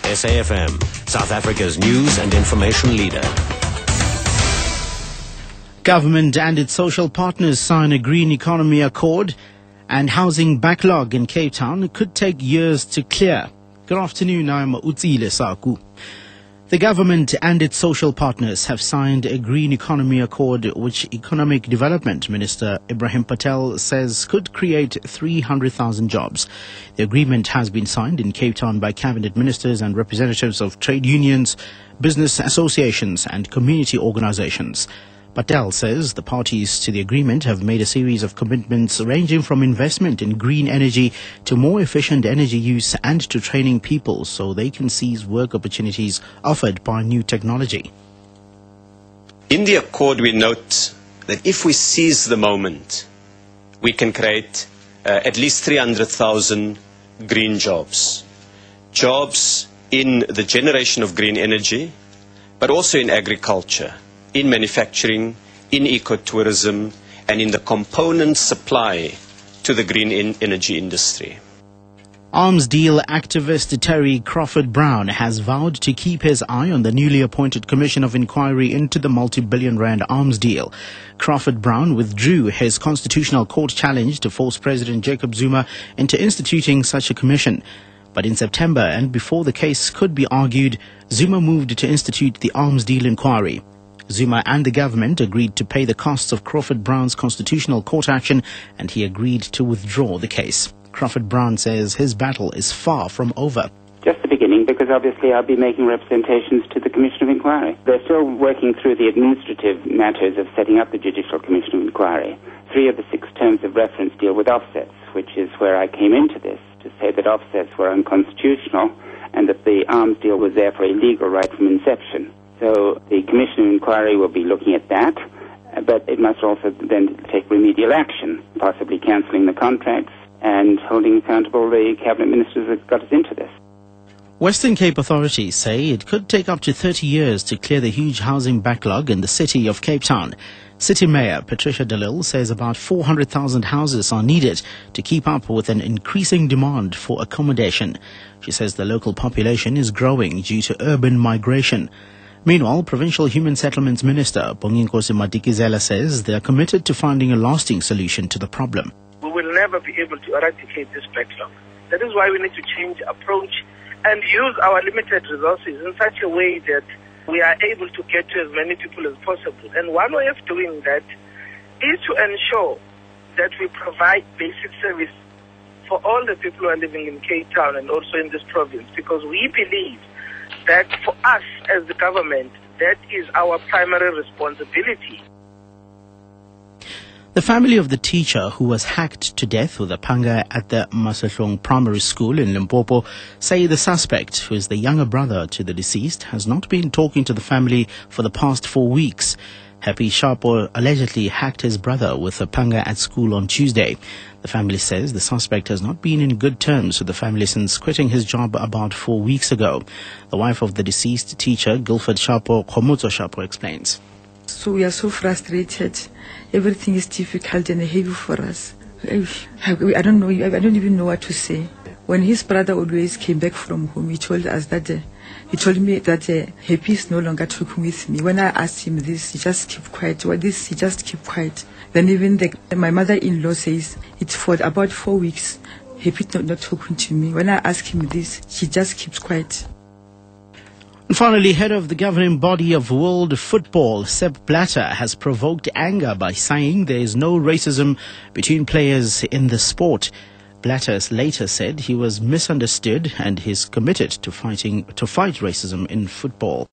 SAFM, South Africa's news and information leader. Government and its social partners sign a green economy accord, and housing backlog in Cape Town could take years to clear. Good afternoon, I'm Utsile Saku. The government and its social partners have signed a green economy accord which Economic Development Minister Ibrahim Patel says could create 300,000 jobs. The agreement has been signed in Cape Town by cabinet ministers and representatives of trade unions, business associations and community organizations. Patel says the parties to the agreement have made a series of commitments ranging from investment in green energy to more efficient energy use and to training people so they can seize work opportunities offered by new technology. In the accord, we note that if we seize the moment, we can create at least 300,000 green jobs. Jobs in the generation of green energy, but also in agriculture, in manufacturing, in ecotourism, and in the component supply to the green energy industry. Arms deal activist Terry Crawford Brown has vowed to keep his eye on the newly appointed Commission of Inquiry into the multi-billion rand arms deal. Crawford Brown withdrew his constitutional court challenge to force President Jacob Zuma into instituting such a commission. But in September, and before the case could be argued, Zuma moved to institute the arms deal inquiry. Zuma and the government agreed to pay the costs of Crawford Brown's constitutional court action, and he agreed to withdraw the case. Crawford Brown says his battle is far from over. Just the beginning, because obviously I'll be making representations to the Commission of Inquiry. They're still working through the administrative matters of setting up the Judicial Commission of Inquiry. 3 of the 6 terms of reference deal with offsets, which is where I came into this, to say that offsets were unconstitutional and that the arms deal was therefore illegal right from inception. So the Commission of Inquiry will be looking at that, but it must also then take remedial action, possibly cancelling the contracts and holding accountable the cabinet ministers that got us into this. Western Cape authorities say it could take up to 30 years to clear the huge housing backlog in the city of Cape Town. City Mayor Patricia de Lille says about 400,000 houses are needed to keep up with an increasing demand for accommodation. She says the local population is growing due to urban migration. Meanwhile, Provincial Human Settlements Minister Bonginkosi Madikizela says they are committed to finding a lasting solution to the problem. We will never be able to eradicate this backlog. That is why we need to change approach and use our limited resources in such a way that we are able to get to as many people as possible. And one way of doing that is to ensure that we provide basic service for all the people who are living in Cape Town and also in this province, because we believe that for us as the government, that is our primary responsibility. The family of the teacher who was hacked to death with a panga at the Masehlong Primary School in Limpopo say the suspect, who is the younger brother to the deceased, has not been talking to the family for the past 4 weeks. Happy Sharpo allegedly hacked his brother with a panga at school on Tuesday. The family says the suspect has not been in good terms with the family since quitting his job about 4 weeks ago. The wife of the deceased teacher, Guilford Sharpo, Khomotso Sharpo, explains. So we are so frustrated. Everything is difficult and heavy for us. I don't know. I don't even know what to say. When his brother always came back from home, he told us that he told me that Happy is no longer talking with me. When I asked him this, he just kept quiet. What this? He just kept quiet. Then even my mother-in-law says it's for about 4 weeks. Happy not talking to me. When I ask him this, he just keeps quiet. And finally, head of the governing body of world football, Sepp Blatter, has provoked anger by saying there is no racism between players in the sport. Blatter later said he was misunderstood and is committed to fight racism in football.